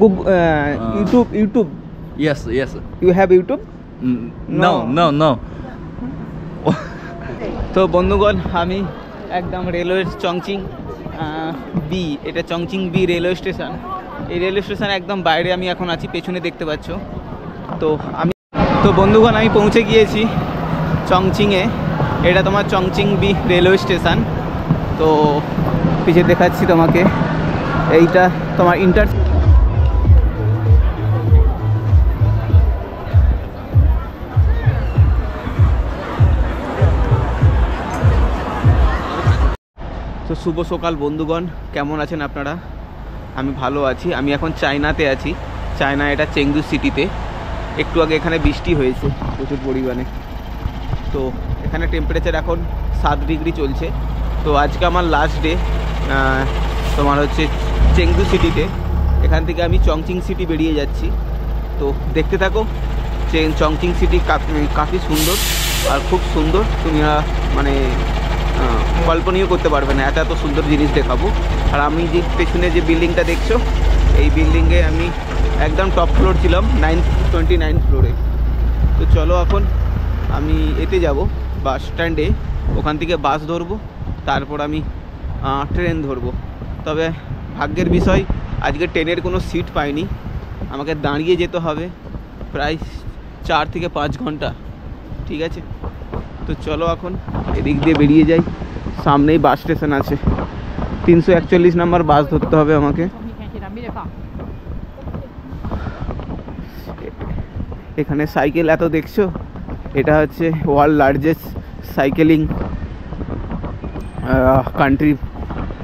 YouTube. Yes. You have YouTube? No. তো বন্ধুগণ, আমি একদম রেলওয়ে চংচিং বি, এটা চংচিং বি রেলওয়ে স্টেশন। এই রেলওয়ে স্টেশন একদম বাইরে আমি এখন আছি, পেছনে দেখতে পাচ্ছ। তো বন্ধুগণ, আমি পৌঁছে গিয়েছি চংচিংয়ে। এটা তোমার চংচিং বি রেলওয়ে স্টেশন। তো পিছিয়ে দেখাচ্ছি তোমাকে, এইটা তোমার তো শুভ সকাল বন্ধুগণ, কেমন আছেন আপনারা? আমি ভালো আছি। আমি এখন চায়নাতে আছি। চায়না, এটা চেংদু সিটিতে। একটু আগে এখানে বৃষ্টি হয়েছে প্রচুর পরিমাণে। তো এখানে টেম্পারেচার এখন 7 ডিগ্রি চলছে। তো আজকে আমার লাস্ট ডে তোমার হচ্ছে চেংদু সিটিতে। এখান থেকে আমি চংচিং সিটি বেরিয়ে যাচ্ছি। তো দেখতে থাকো। চংচিং সিটি কাফি সুন্দর আর খুব সুন্দর, তুমি মানে কল্পনীয় করতে পারবে না, এত সুন্দর জিনিস দেখাবো। আর আমি যে পেছনে যে বিল্ডিংটা দেখছো, এই বিল্ডিংয়ে আমি একদম টপ ফ্লোর ছিলাম, 29 ফ্লোরে। তো চলো এখন আমি এতে যাব বাস স্ট্যান্ডে, ওখান থেকে বাস ধরবো, তারপর আমি ট্রেন ধরবো। তবে ভাগ্যের বিষয়, আজকে ট্রেনের কোনো সিট পাইনি, আমাকে দাঁড়িয়ে যেতে হবে প্রায় 4 থেকে 5 ঘন্টা। ঠিক আছে, তো চলো এখন এদিক দিয়ে বেরিয়ে যাই। সামনেই বাস স্টেশন আছে, 341 নম্বর বাস ধরতে হবে আমাকে। এখানে সাইকেল এত দেখছো, এটা হচ্ছে ওয়ার্ল্ড লার্জেস্ট সাইকেলিং কান্ট্রি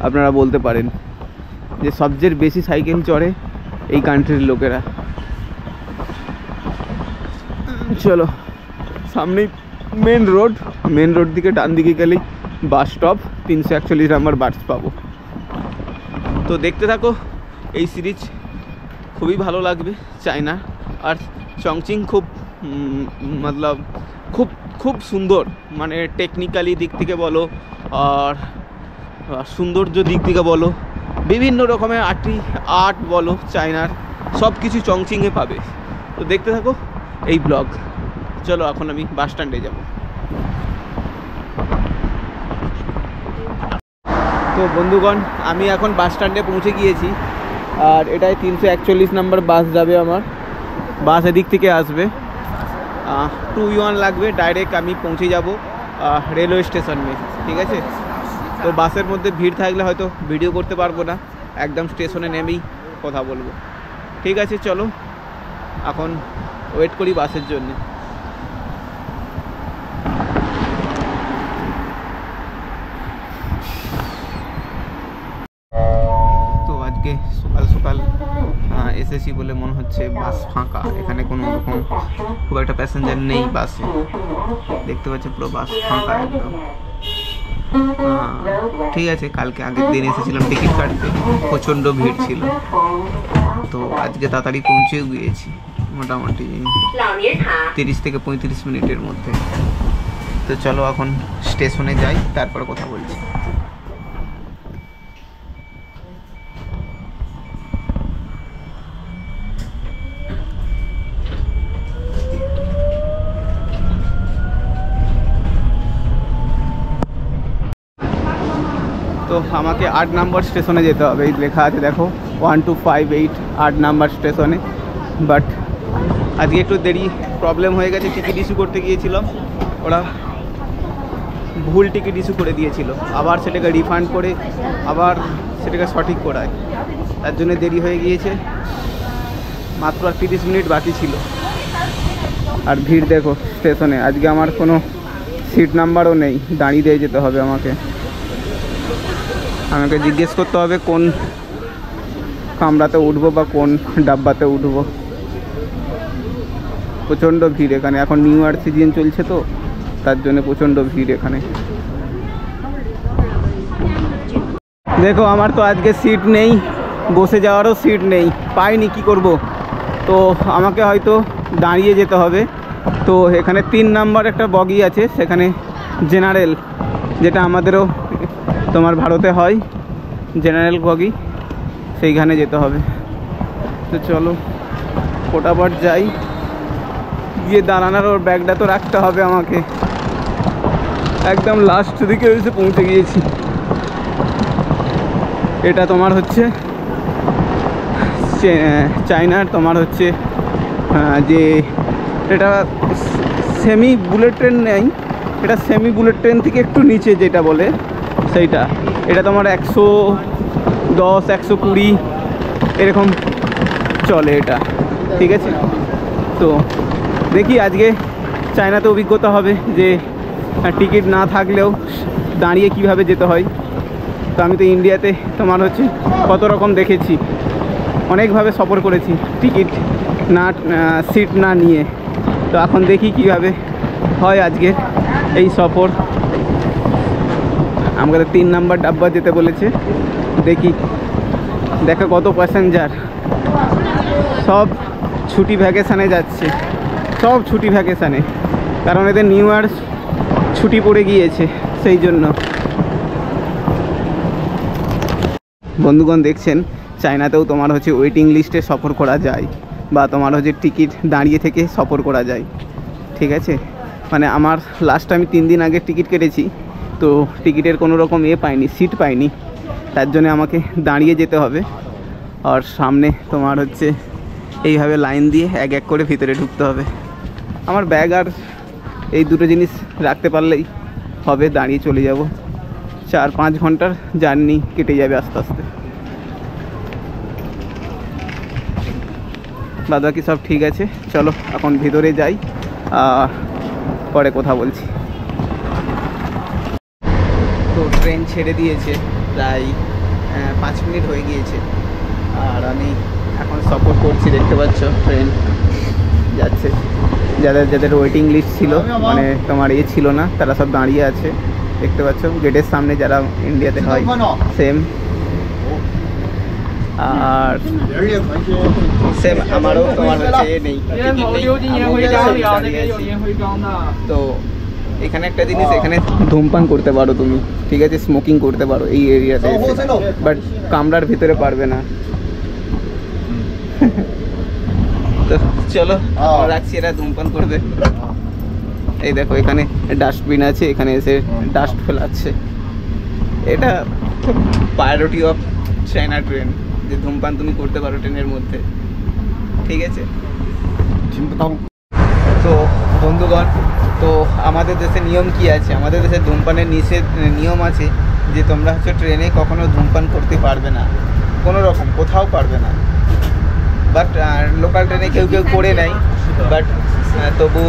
আপনারা বলতে পারেন, যে সবচেয়ে বেশি সাইকেল চড়ে এই কান্ট্রির লোকেরা। চলো, সামনেই মেন রোড দিকে ডান দিকে গেলেই বাস স্টপ, 341 নম্বর বাস পাবো। তো দেখতে থাকো, এই সিরিজ খুবই ভালো লাগবে চায়না। আর চংচিং খুব খুব সুন্দর, মানে টেকনিক্যালি দিক থেকে বলো আর সৌন্দর্য দিক থেকে বলো, বিভিন্ন রকমের আর্ট বলো, চায়নার সব কিছু চংচিংয়ে পাবে। তো দেখতে থাকো এই ব্লগ। চলো এখন আমি বাস স্ট্যান্ডে যাব। তো বন্ধুগণ, আমি এখন বাস স্ট্যান্ডে পৌঁছে গিয়েছি। আর এটাই 341 নম্বর বাস যাবে আমার। বাস এদিক থেকে আসবে, 2 লাগবে, ডাইরেক্ট আমি পৌঁছে যাব রেলওয়ে স্টেশনে। ঠিক আছে, তো বাসের মধ্যে ভিড় থাকলে হয়তো ভিডিও করতে পারবো না, একদম স্টেশনে নেমেই কথা বলবো। ঠিক আছে, চলো এখন ওয়েট করি বাসের জন্য। তো আজকে সকাল সকাল এসেছি বলে মনে হচ্ছে বাস ফাঁকা, এখানে কোনো রকম খুব একটা প্যাসেঞ্জার নেই বাসে। দেখতে পাচ্ছ পুরো বাস ফাঁকা একদম। ঠিক আছে, কালকে আগের দিন এসেছিলাম টিকিট কাটতে, প্রচণ্ড ভিড় ছিল। তো আজকে তাড়াতাড়ি পৌঁছেও গিয়েছি, মোটামুটি 30 থেকে 35 মিনিটের মধ্যে। তো চলো এখন স্টেশনে যাই, তারপর কথা বলছি। তো আমাকে 8 নম্বর স্টেশনে যেতে হবে, এই লেখা আছে দেখো 1258 8 নম্বর স্টেশনে। বাট আজকে একটু দেরি প্রবলেম হয়ে গেছে, টিকিট ইস্যু করতে গিয়েছিলাম, ওরা ভুল টিকিট ইস্যু করে দিয়েছিল, আবার সেটাকে রিফান্ড করে আবার সেটাকে সঠিক করায়, তার জন্য দেরি হয়ে গিয়েছে। মাত্র আর 30 মিনিট বাকি ছিল। আর ভিড় দেখো স্টেশনে, আজকে আমার কোনো সিট নাম্বারও নেই, দাঁড়িয়ে দিয়ে যেতে হবে আমাকে জিজ্ঞেস করতে হবে কোন কামরাতে উঠবো বা কোন ডাব্বাতে উঠবো। প্রচণ্ড ভিড় এখানে, এখন নিউ ইয়ার সিজন চলছে তো তার জন্য প্রচণ্ড ভিড় এখানে। দেখো আমার তো আজকে সিট নেই, বসে যাওয়ারও সিট নেই, পাইনি, কি করব। তো আমাকে হয়তো দাঁড়িয়ে যেতে হবে। তো এখানে 3 নম্বর একটা বগি আছে, সেখানে জেনারেল, যেটা আমাদেরও তোমার ভারতে হয় জেনারেল বগি, সেইখানে যেতে হবে। তো চলো ফটাফট যাই, গিয়ে দাঁড়ানোর ওর ব্যাগটা তো রাখতে হবে আমাকে। একদম লাস্ট দিকে এসে পৌঁছে গিয়েছি। এটা তোমার হচ্ছে চায়নার তোমার হচ্ছে যে এটা সেমি বুলেট ট্রেন নেই, এটা সেমি বুলেট ট্রেন থেকে একটু নিচে যেটা বলে সেইটা। এটা তোমার 110 120 এরকম চলে এটা, ঠিক আছে। তো দেখি আজকে চায়নাতে অভিজ্ঞতা হবে যে টিকিট না থাকলেও দাঁড়িয়ে কিভাবে যেতে হয়। তো আমি তো ইন্ডিয়াতে তোমার হচ্ছে কত রকম দেখেছি, অনেকভাবে সফর করেছি টিকিট না সিট না নিয়ে। তো এখন দেখি কিভাবে হয় আজকে এই সফর। আমাকে 3 নাম্বার ডাব্বা যেতে বলেছে, দেখি দেখো কত প্যাসেঞ্জার। সব ছুটি ভ্যাকেশানে যাচ্ছে, সব ছুটি ভ্যাকেশানে, কারণ এদের নিউ ইয়ার ছুটি পড়ে গিয়েছে সেই জন্য। বন্ধুগণ দেখছেন চায়নাতেও তোমার হচ্ছে ওয়েটিং লিস্টে সফর করা যায়, বা তোমার হচ্ছে টিকিট দাঁড়িয়ে থেকে সফর করা যায়, ঠিক আছে। মানে আমার লাস্ট আমি 3 দিন আগে টিকিট কেটেছি, তো টিকিটের কোনো রকম পাইনি, সিট পাইনি, তার জন্য আমাকে দাঁড়িয়ে যেতে হবে। আর সামনে তোমার হচ্ছে এইভাবে লাইন দিয়ে এক এক করে ভিতরে ঢুকতে হবে। আমার ব্যাগ আর এই দুটো জিনিস রাখতে পারলেই হবে, দাঁড়িয়ে চলে যাব। 4-5 ঘন্টার জার্নি কেটে যাবে আস্তে আস্তে। বাদ বাকি সব ঠিক আছে, চলো এখন ভিতরে যাই, পরে কথা বলছি। তো ট্রেন ছেড়ে দিয়েছে, প্রায় 5 মিনিট হয়ে গিয়েছে, আর আমি এখন সফর করছি। দেখতে পাচ্ছ ট্রেন যাচ্ছে। যাদের যাদের ওয়েটিং লিস্ট ছিল, মানে তোমার ছিল না, তারা সব দাঁড়িয়ে আছে। দেখতে পাচ্ছ গেটের সামনে, যারা ইন্ডিয়াতে হয় সেম। আর সেম আমারও তোমার হচ্ছে নেই, তো এখানে একটা জিনিস, এখানে ধূমপান করতে পারো তুমি, ঠিক আছে, স্মোকিং করতে পারো এই এরিয়াতে, বাট কামরার ভিতরে পারবে না। তো চলো রাখছি, এরা ধূমপান করবে। এই দেখো এখানে ডাস্টবিন আছে, এখানে এসে ডাস্ট ফেলাচ্ছে। এটা প্রায়োরিটি অফ চায়না ট্রেন, যে ধূমপান তুমি করতে পারো ট্রেনের মধ্যে, ঠিক আছে। তো বন্ধুগণ, তো আমাদের দেশে নিয়ম কি আছে? আমাদের দেশে ধূমপানের নিয়ম আছে যে তোমরা হচ্ছে ট্রেনে কখনো ধূমপান করতে পারবে না, কোনো রকম কোথাও পারবে না। বাট লোকাল ট্রেনে কেউ কেউ করে নেয়, বাট তবু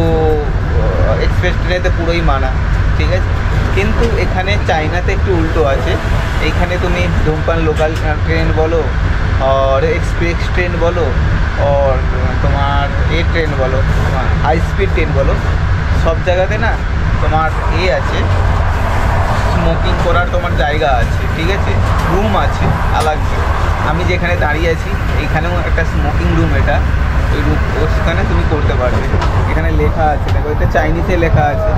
এক্সপ্রেস ট্রেনেতে পুরোই মানা, ঠিক আছে। কিন্তু এখানে চায়নাতে একটু উল্টো আছে। এইখানে তুমি ধূমপান লোকাল ট্রেন বলো, আর এক্সপ্রেস ট্রেন বলো, আর তোমার ট্রেন বলো, হাই স্পিড ট্রেন বলো, সব জায়গাতে না তোমার আছে, স্মোকিং করার তোমার জায়গা আছে, ঠিক আছে, রুম আছে আলাদা। আমি যেখানে দাঁড়িয়ে আছি এইখানেও একটা স্মোকিং রুম, এটা ওই রুম, সেখানে তুমি করতে পারবে। এখানে লেখা আছে, দেখো এটা চাইনিজে লেখা আছে।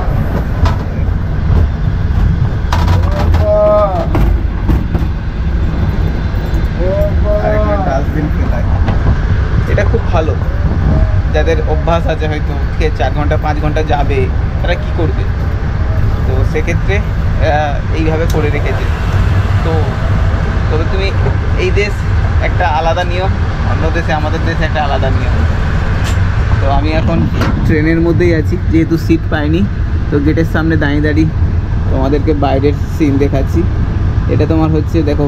আর এখানে ডাস্টবিন ফেলায়, এটা খুব ভালো। যাদের অভ্যাস আছে হয়তো 4 ঘন্টা 5 ঘন্টা যাবে, তারা কি করবে? তো সেক্ষেত্রে এইভাবে করে রেখেছে। তো তবে তুমি এই দেশ একটা আলাদা নিয়ম, অন্য দেশে, আমাদের দেশে একটা আলাদা নিয়ম। তো আমি এখন ট্রেনের মধ্যেই আছি, যেহেতু সিট পাইনি, তো গেটের সামনে দাঁড়িয়ে দাঁড়িয়ে তোমাদেরকে বাইরের সিন দেখাচ্ছি। এটা তোমার হচ্ছে দেখো,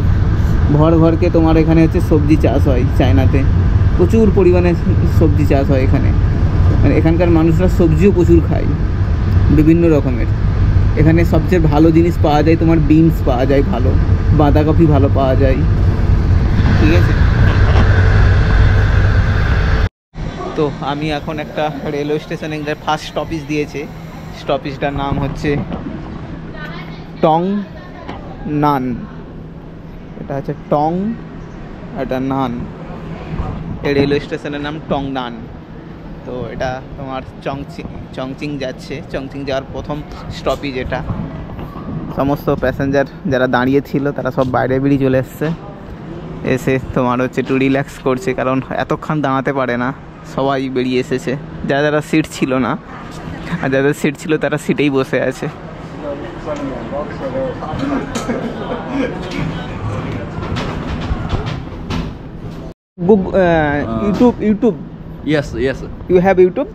ঘর ঘরকে তোমার এখানে হচ্ছে সবজি চাষ হয় চায়নাতে, প্রচুর পরিমাণে সবজি চাষ হয় এখানে। মানে এখানকার মানুষরা সবজিও প্রচুর খায়, বিভিন্ন রকমের। এখানে সবচেয়ে ভালো জিনিস পাওয়া যায়, তোমার বিনস পাওয়া যায় ভালো, বাঁধাকপি ভালো পাওয়া যায়, ঠিক আছে। তো আমি এখন একটা রেলওয়ে স্টেশনে, ফার্স্ট স্টপেজ দিয়েছে, স্টপেজটার নাম হচ্ছে টং নান। এটা হচ্ছে টং, এটা নান। এই রেলওয়ে স্টেশনের নাম টং নান। তো এটা তোমার চংচিং যাচ্ছে, চংচিং যাওয়ার প্রথম স্টপেজ এটা। সমস্ত প্যাসেঞ্জার যারা দাঁড়িয়ে ছিল তারা সব বাইরে বেরিয়ে চলে এসছে। এসে তোমার হচ্ছে একটু রিল্যাক্স করছে, কারণ এতক্ষণ দাঁড়াতে পারে না, সবাই বেরিয়ে এসেছে। যারা যারা সিট ছিল না আর যাদের সিট ছিল তারা সিটেই বসে আছে। YouTube Yes, yes. You have YouTube?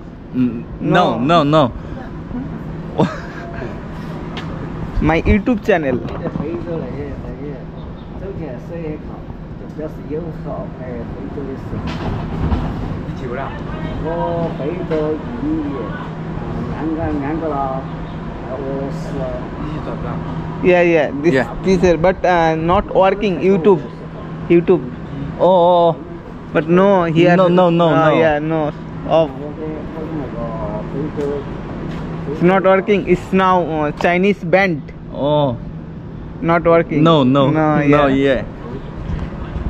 No, no, no. My YouTube channel. 肥州嚟嘅，周期係西起球，就表示有學嘅肥州嘅食。久了。我肥州語言，眼個啦，我是。Yeah, Yeah. this is, but not working YouTube, Oh, oh. but no here. No. Yeah, no, off. 我嘅那個肥州。 It's not working. It's now Chinese band. Oh. Not working. No, yeah. yeah.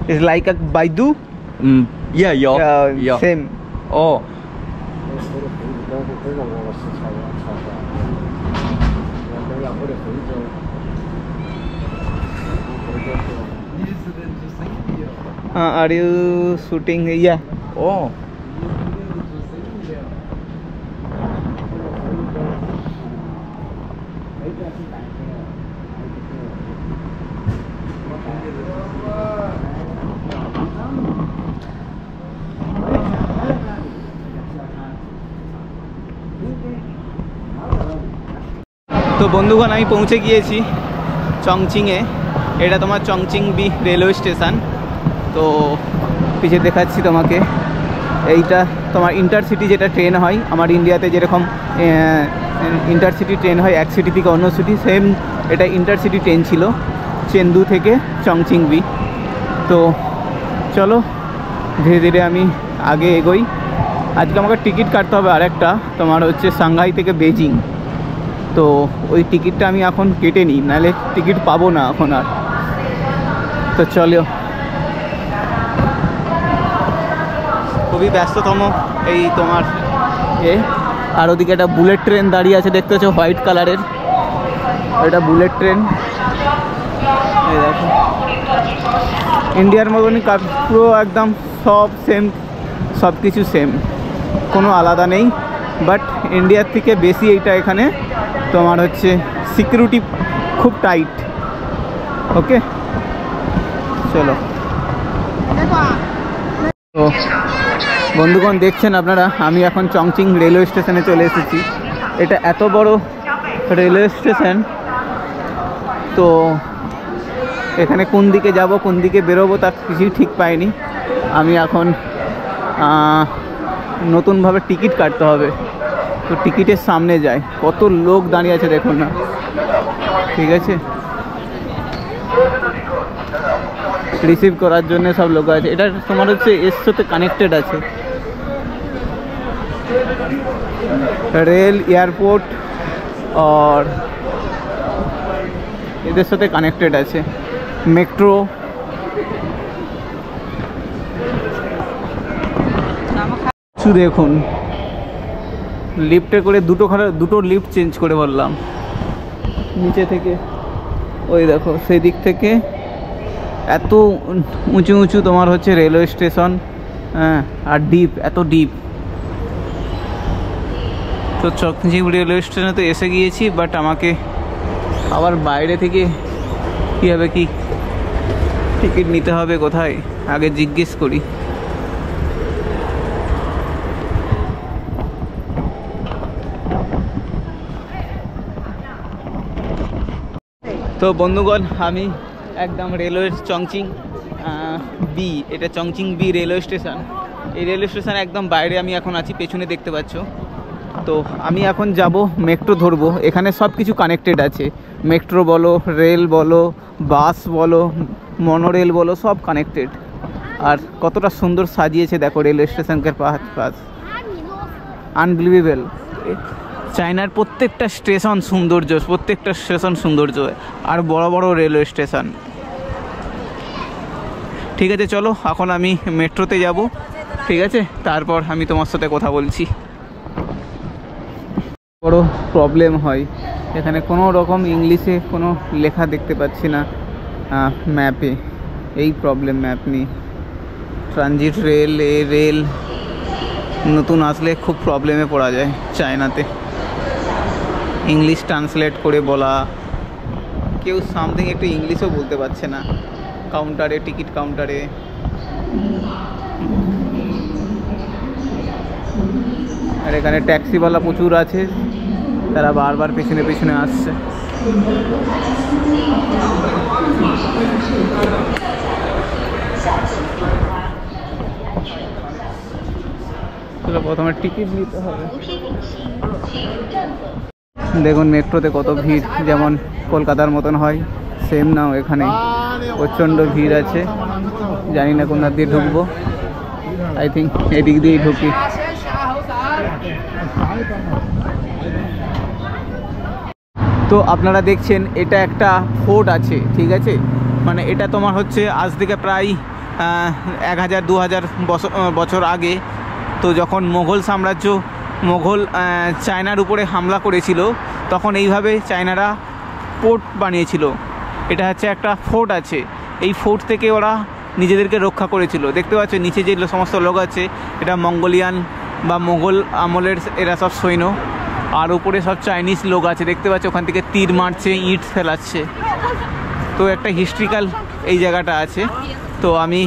It's like a Baidu. Yeah, yeah. Same. Oh. 嗰個我是錯嘅，我都有我哋肥州。Are you shooting? Yeah. Oh. তো বন্ধুগণ, আমি পৌঁছে গিয়েছি চংচিংয়ে। এটা তোমার Chongqing B railway station. তো পিছিয়ে দেখাচ্ছি তোমাকে, এইটা তোমার ইন্টারসিটি যেটা ট্রেন হয় আমার ইন্ডিয়াতে যেরকম ইন্টারসিটি ট্রেন হয় এক সিটি থেকে অন্য সিটি, সেম এটা ইন্টারসিটি ট্রেন ছিল চেন্দু থেকে চংচিং বি। তো চলো ধীরে ধীরে আমি আগে এগোই। আজকে আমাকে টিকিট কাটতে হবে আরেকটা, তোমার হচ্ছে সাংহাই থেকে বেজিং। তো ওই টিকিটটা আমি এখন কেটে নিই, নাহলে টিকিট পাবো না এখন আর। তো চলো, খুবই ব্যস্ততম এই তোমার আর ওদিকে একটা বুলেট ট্রেন দাঁড়িয়ে আছে, দেখতে পাচ্ছ হোয়াইট কালারের, এটা বুলেট ট্রেন। এই দেখো ইন্ডিয়ার মতনই পুরো একদম সব সেম, সব কিছু সেম, কোনো আলাদা নেই। বাট ইন্ডিয়ার থেকে বেশি এইটা এখানে তোমার হচ্ছে সিকিউরিটি খুব টাইট। ওকে চলো। তো বন্ধুগণ দেখছেন আপনারা, আমি এখন চংচিং রেলওয়ে স্টেশনে চলে এসেছি। এটা এত বড় রেলওয়ে স্টেশন, তো এখানে কোন দিকে যাব কোন দিকে বেরোবো তা কিছুই ঠিক পাইনি। আমি এখন নতুনভাবে টিকিট কাটতে হবে। তো টিকিটের সামনে যাই, কত লোক দাঁড়িয়ে আছে দেখুন না। ঠিক আছে, রিসিভ করার জন্য সব লোক আছে। এটা তোমার হচ্ছে এর সাথে কানেক্টেড আছে, রেল এয়ারপোর্ট আর এদের সাথে কানেক্টেড আছে, মেট্রো। দেখুন লিফটে করে দুটো লিফট চেঞ্জ করে বললাম নিচে থেকে। ওই দেখো সেই দিক থেকে এত উঁচু উঁচু তোমার হচ্ছে রেলওয়ে স্টেশন। হ্যাঁ, আর ডিপ, এত ডিপ। তো চংচিং রেলওয়ে স্টেশনে তো এসে গিয়েছি, বাট আমাকে আবার বাইরে থেকে কীভাবে কি টিকিট নিতে হবে কোথায় আগে জিজ্ঞেস করি। তো বন্ধুগণ, আমি একদম রেলওয়ে চংচিং বি, এটা চংচিং বি রেলওয়ে স্টেশন। এই রেলওয়ে স্টেশন একদম বাইরে আমি এখন আছি, পেছনে দেখতে পাচ্ছ। তো আমি এখন যাব মেট্রো ধরবো। এখানে সব কিছু কানেক্টেড আছে, মেট্রো বলো, রেল বলো, বাস বলো, মনোরেল বলো, সব কানেক্টেড। আর কতটা সুন্দর সাজিয়েছে দেখো রেলওয়ে স্টেশনকে পাশ, আনবিলিভেবল। চায়নার প্রত্যেকটা স্টেশন সৌন্দর্য, আর বড় বড় রেলওয়ে স্টেশন। ঠিক আছে চলো, এখন আমি মেট্রোতে যাব। ঠিক আছে, তারপর আমি তোমার সাথে কথা বলছি। বড় প্রবলেম হয় এখানে, কোনো রকম ইংলিশে কোনো লেখা দেখতে পাচ্ছি না ম্যাপে। এই প্রবলেম ম্যাপ নিয়ে। ট্রানজিট রেল, রেল নতুন আসলে খুব প্রবলেমে পড়া যায় চায়নাতে। ইংলিশ ট্রান্সলেট করে বলা, কেউ সামথিং একটু ইংলিশও বলতে পারছে না কাউন্টারে, টিকিট কাউন্টারে। আর এখানে ট্যাক্সিওয়ালা প্রচুর আছে, তারা বারবার পেছনে পেছনে আসছে। প্রথমে টিকিট নিতে হবে। দেখুন মেট্রোতে কত ভিড়, যেমন কলকাতার মতন হয় সেম নাও, এখানে প্রচণ্ড ভিড় আছে। জানি না কোন দিয়ে ঢুকবো, আই থিঙ্ক এদিক দিয়েই ঢুকি। তো আপনারা দেখছেন এটা একটা ফোর্ট আছে, ঠিক আছে, মানে এটা তোমার হচ্ছে আজ থেকে প্রায় 1000-2000 বছর আগে। তো যখন মোগল সাম্রাজ্য, মোগল চায়নার উপরে হামলা করেছিল, তখন এইভাবে চায়নারা পোর্ট বানিয়েছিল। এটা হচ্ছে একটা ফোর্ট আছে, এই ফোর্ট থেকে ওরা নিজেদেরকে রক্ষা করেছিল। দেখতে পাচ্ছ নিচে যে সমস্ত লোক আছে, এটা মঙ্গোলিয়ান বা মোগল আমলের এরা সব সৈন্য। আর উপরে সব চাইনিজ লোক আছে, দেখতে পাচ্ছ ওখান থেকে তীর মারছে, ইট ফেলাচ্ছে। তো একটা হিস্ট্রিক্যাল এই জায়গাটা আছে। তো আমি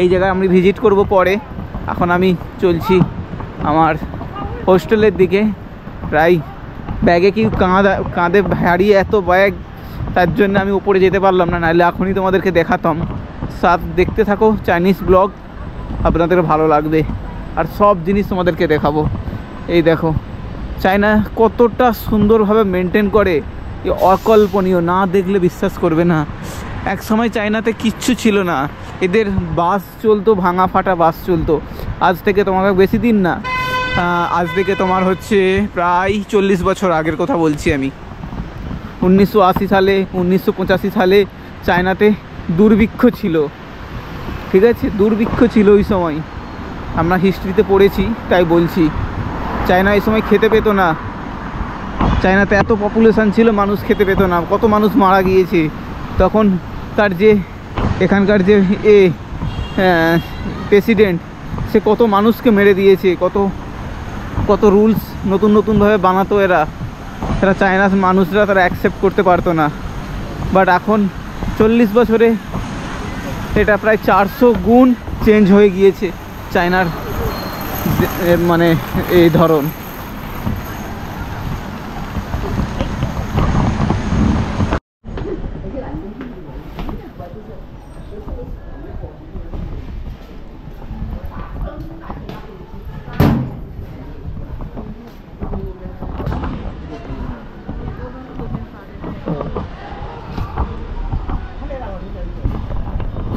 এই জায়গায় আমি ভিজিট করব পরে। এখন আমি চলছি আমার হোস্টেলের দিকে। প্রায় ব্যাগে কি কাঁধে ভারী এত ব্যাগ, তার জন্য আমি উপরে যেতে পারলাম না, নাহলে এখনই তোমাদেরকে দেখাতাম। সাথ দেখতে থাকো চাইনিজ ব্লগ, আপনাদের ভালো লাগবে। আর সব জিনিস তোমাদেরকে দেখাবো। এই দেখো চায়না কতটা সুন্দরভাবে মেনটেন করে, এ অকল্পনীয়, না দেখলে বিশ্বাস করবে না। এক সময় চায়নাতে কিচ্ছু ছিল না, এদের বাস চলতো, ভাঙা ফাটা বাস চলতো। আজ থেকে তোমার বেশি দিন না, আজ থেকে তোমার হচ্ছে প্রায় 40 বছর আগের কথা বলছি আমি। 1980 সালে, 1985 সালে চায়নাতে দুর্ভিক্ষ ছিল, ঠিক আছে, দুর্ভিক্ষ ছিল ওই সময়। আমরা হিস্ট্রিতে পড়েছি তাই বলছি। চায়না এই সময় খেতে পেতো না, চায়নাতে এত পপুলেশান ছিল, মানুষ খেতে পেতো না, কত মানুষ মারা গিয়েছে। তখন তার যে এখানকার যে প্রেসিডেন্ট, সে কত মানুষকে মেরে দিয়েছে, কত কত রুলস নতুন নতুনভাবে বানাতো এরা চায়নার মানুষরা, তারা অ্যাকসেপ্ট করতে পারতো না। বাট এখন 40 বছরে এটা প্রায় 400 গুণ চেঞ্জ হয়ে গিয়েছে চায়নার মানে এই ধরন।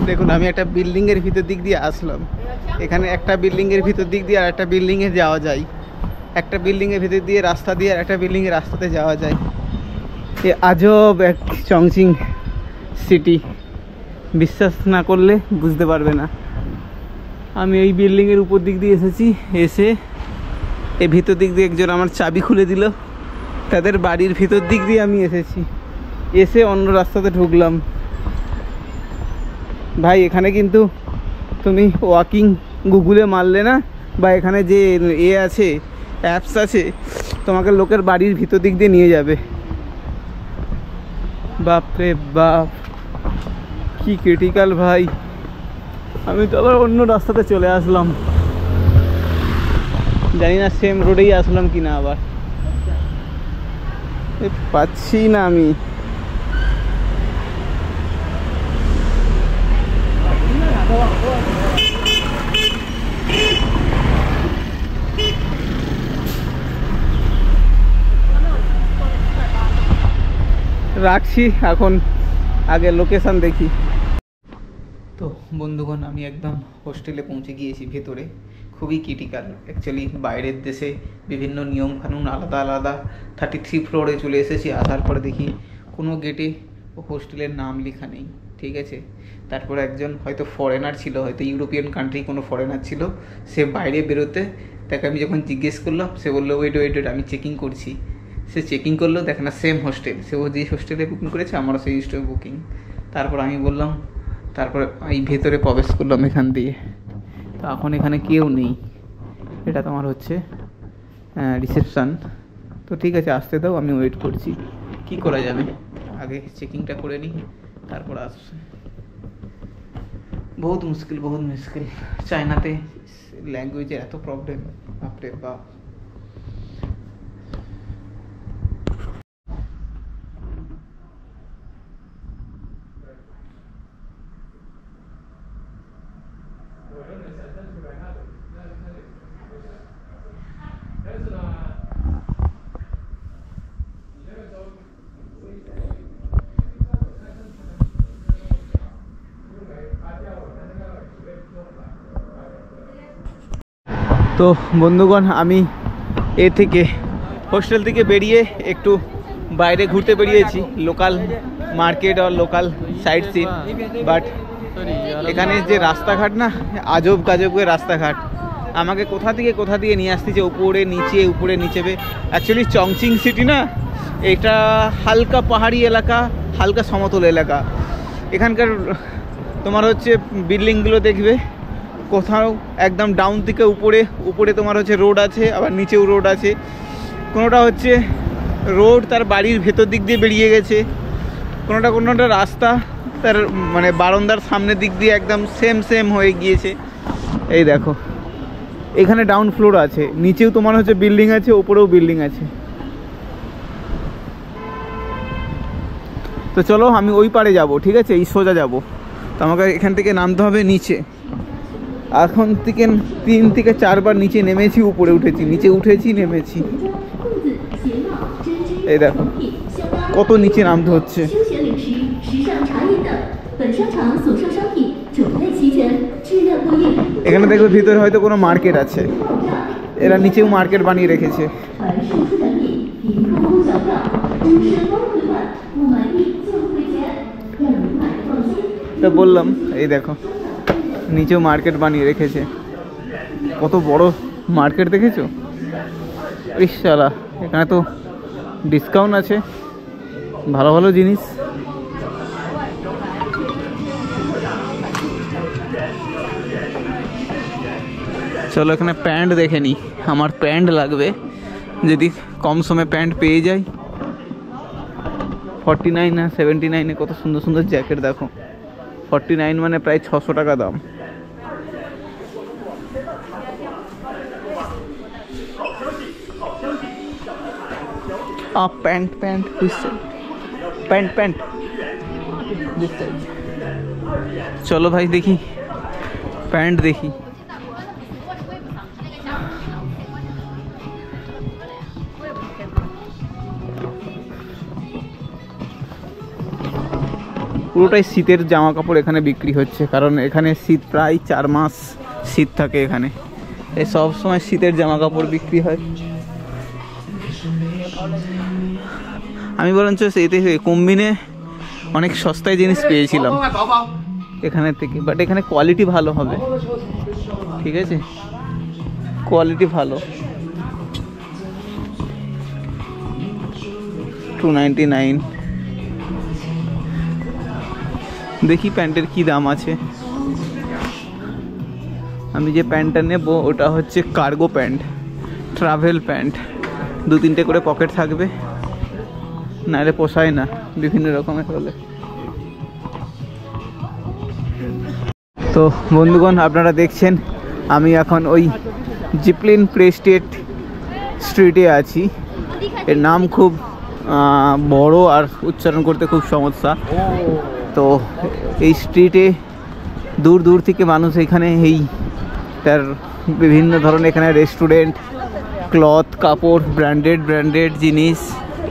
দেখুন আমি একটা বিল্ডিংয়ের ভিতর দিক দিয়ে আসলাম। এখানে একটা বিল্ডিংয়ের ভিতর দিক দিয়ে আর একটা বিল্ডিংয়ে যাওয়া যায়, একটা বিল্ডিংয়ের ভিতর দিয়ে রাস্তা দিয়ে আর একটা বিল্ডিংয়ের রাস্তাতে যাওয়া যায়। এ আজব এক চংচিং সিটি, বিশ্বাস না করলে বুঝতে পারবে না। আমি এই বিল্ডিংয়ের উপর দিক দিয়ে এসেছি, এসে এই ভিতর দিক দিয়ে একজন আমার চাবি খুলে দিল, তাদের বাড়ির ভিতর দিক দিয়ে আমি এসেছি, এসে অন্য রাস্তাতে ঢুকলাম। ভাই এখানে কিন্তু তুমি ওয়াকিং গুগলে মারলে না, বা এখানে যে আছে অ্যাপস আছে, তোমাকে লোকের বাড়ির ভিতর দিক দিয়ে নিয়ে যাবে। বাপরে বাপ, কি ক্রিটিক্যাল ভাই। আমি তো আবার অন্য রাস্তাতে চলে আসলাম, জানি না সেম রোডেই আসলাম কিনা, আবার পাচ্ছি না আমি। রাখছি এখন, আগে লোকেশন দেখি। তো বন্ধুগণ আমি একদম হোস্টেলে পৌঁছে গিয়েছি ভেতরে। খুবই ক্রিটিক্যাল অ্যাকচুয়ালি, বাইরের দেশে বিভিন্ন নিয়মকানুন আলাদা আলাদা। 33 ফ্লোরে চলে এসেছি, আসার পরে দেখি কোনো গেটে হোস্টেলের নাম লেখা নেই, ঠিক আছে। তারপরে একজন হয়তো ফরেনার ছিল, হয়তো ইউরোপিয়ান কান্ট্রি কোনো ফরেনার ছিল, সে বাইরে বেরোতে, তাকে আমি যখন জিজ্ঞেস করলাম সে বললো ওয়েট ওয়েট ওয়েট আমি চেকিং করছি। সে চেকিং করলো, দেখে না সেম হোস্টেল, সে ও যে হোস্টেলে বুকিং করেছে আমারও সেই হোস্টেলে বুকিং। তারপর আমি বললাম তারপরে এই ভেতরে প্রবেশ করলাম এখান দিয়ে। তো এখন এখানে কেউ নেই, এটা তোমার হচ্ছে রিসেপশান। তো ঠিক আছে, আসতে দাও, আমি ওয়েট করছি। কি করা যাবে, আগে চেকিংটা করে নিই তারপর আসছে। বহুত মুশকিল, বহুত মুশকিল। চায়নাতে ল্যাঙ্গুয়েজের এত প্রবলেম, বাপরে বাপ। তো বন্ধুগণ, আমি হোস্টেল থেকে বেরিয়ে একটু বাইরে ঘুরতে বেরিয়েছি, লোকাল মার্কেট আর লোকাল সাইট সিন। বাট এখানে যে রাস্তাঘাট না, আজব গাজবের রাস্তাঘাট। আমাকে কোথা থেকে নিয়ে আসতেছে, উপরে নিচে উপরে নিচে। অ্যাকচুয়ালি চংচিং সিটি না, এটা হালকা পাহাড়ি এলাকা, হালকা সমতল এলাকা। এখানকার তোমার হচ্ছে বিল্ডিংগুলো দেখবে কোথাও একদম ডাউন থেকে উপরে তোমার হচ্ছে রোড আছে, আবার নিচেও রোড আছে। কোনোটা হচ্ছে রোড তার বাড়ির ভেতর দিক দিয়ে বেরিয়ে গেছে, কোনোটা রাস্তা তার মানে বারান্দার সামনের দিক দিয়ে একদম সেম হয়ে গিয়েছে। এই দেখো, এখানে ডাউন ফ্লোর আছে, নিচেও তোমার হচ্ছে বিল্ডিং আছে, উপরেও বিল্ডিং আছে। তো চলো আমি ওই পারে যাব, ঠিক আছে, এই সোজা যাব। তো আমাকে এখান থেকে নামতে হবে নিচে। এখন থেকে 3 থেকে 4 বার নিচে নেমেছি, উপরে উঠেছি, নিচে উঠেছি, নেমেছি। এই দেখো কত নিচে নামতে হচ্ছে। এখানে দেখবে ভিতরে হয়তো কোনো মার্কেট আছে, এরা নিচেও মার্কেট বানিয়ে রেখেছে। তো বললাম, এই দেখো নিচেও মার্কেট বানিয়ে রেখেছে। কত বড় মার্কেট দেখেছো? ইশালা, এখানে তো ডিসকাউন্ট আছে, ভালো ভালো জিনিস। চলো এখানে প্যান্ট দেখে নিই, আমার প্যান্ট লাগবে, যদি কম সময়ে প্যান্ট পেয়ে যাই। 49 না 79-এ কত সুন্দর সুন্দর জ্যাকেট দেখো। 49 মানে প্রায় 600 টাকা দাম। প্যান্ট চলো ভাই দেখি, প্যান্ট দেখি। পুরোটাই শীতের জামা কাপড় এখানে বিক্রি হচ্ছে, কারণ এখানে শীত প্রায় 4 মাস শীত থাকে এখানে। এই সব সময় শীতের জামা কাপড় বিক্রি হয়। আমি বরঞ্চ এতে কম্বিনে অনেক সস্তায় জিনিস পেয়েছিলাম এখানে থেকে, বাট এখানে কোয়ালিটি ভালো হবে, ঠিক আছে, কোয়ালিটি ভালো। 299। দেখি প্যান্টের কি দাম আছে। আমি যে প্যান্টটা নেব ওটা হচ্ছে কার্গো প্যান্ট, ট্রাভেল প্যান্ট। 2-3টে করে পকেট থাকবে, নাহলে পোষায় না বিভিন্ন রকমের হলে। তো বন্ধুগণ, আপনারা দেখছেন আমি এখন ওই জিপলিন প্রেস্টেট স্ট্রিটে আছি। এর নাম খুব বড় আর উচ্চারণ করতে খুব সমস্যা। তো এই স্ট্রিটে দূর থেকে মানুষ এখানে তার বিভিন্ন ধরনের এখানে রেস্টুরেন্ট, ক্লথ, কাপড়, ব্র্যান্ডেড জিনিস,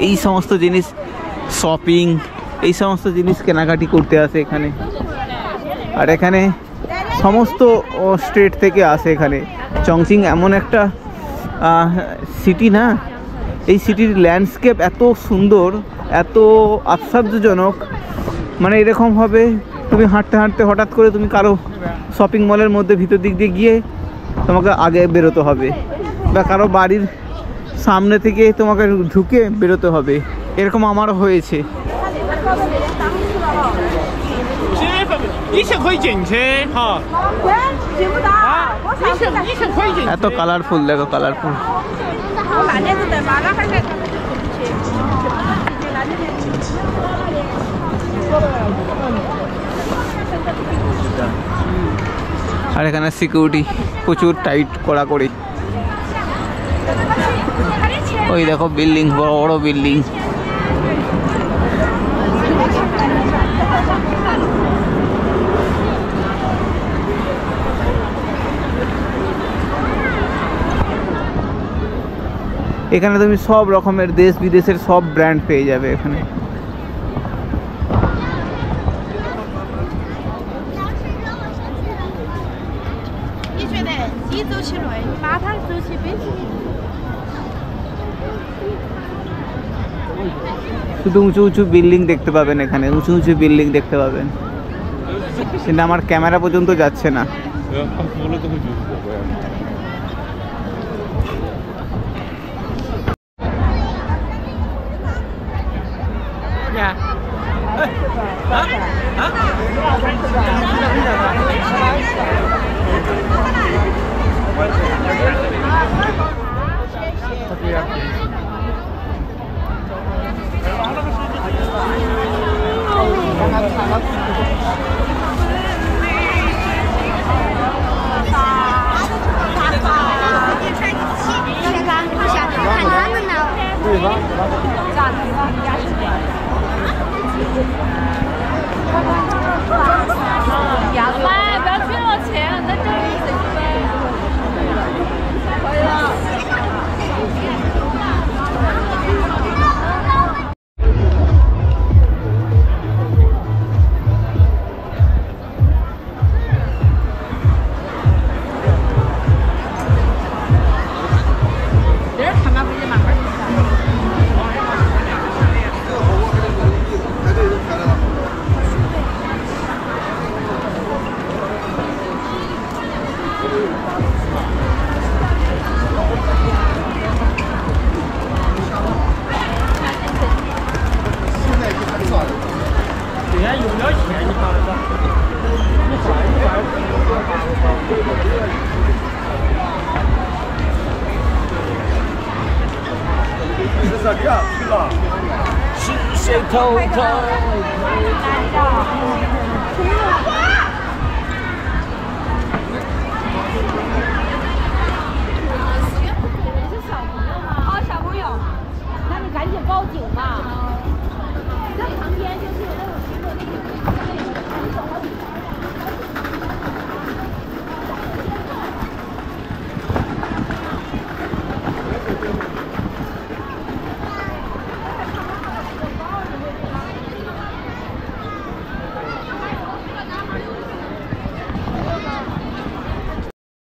এই সমস্ত জিনিস, শপিং, এই সমস্ত জিনিস কেনাকাটি করতে আসে এখানে। আর এখানে সমস্ত স্টেট থেকে আসে এখানে। চংচিং এমন একটা সিটি না, এই সিটির ল্যান্ডস্কেপ এত সুন্দর, এত আশ্চর্যজনক, মানে এরকম হবে তুমি হাঁটতে হঠাৎ করে তুমি কারো শপিং মলের মধ্যে ভিতর দিক দিয়ে গিয়ে তোমাকে আগে বেরোতে হবে, বা কারো বাড়ির সামনে থেকে তোমাকে ঢুকে বেরোতে হবে। এরকম আমারও হয়েছে। 1000可以进去哈。进不到。我上次在1000可以进去。 এত কালারফুল দেখো কালারফুল我那年子在马拉哈儿在他们就进不去。那年 আর এখানে সিকিউরিটি প্রচুর টাইট কড়াকড়ি ওই দেখো বিল্ডিং বড় বড় বিল্ডিং এখানে তুমি সব রকমের দেশ বিদেশের সব ব্র্যান্ড পেয়ে যাবে এখানে শুধু উঁচু উঁচু বিল্ডিং দেখতে পাবেন এখানে উঁচু উঁচু বিল্ডিং দেখতে পাবেন কিন্তু আমার ক্যামেরা পর্যন্ত যাচ্ছে না小朋友，那你赶紧报警吧。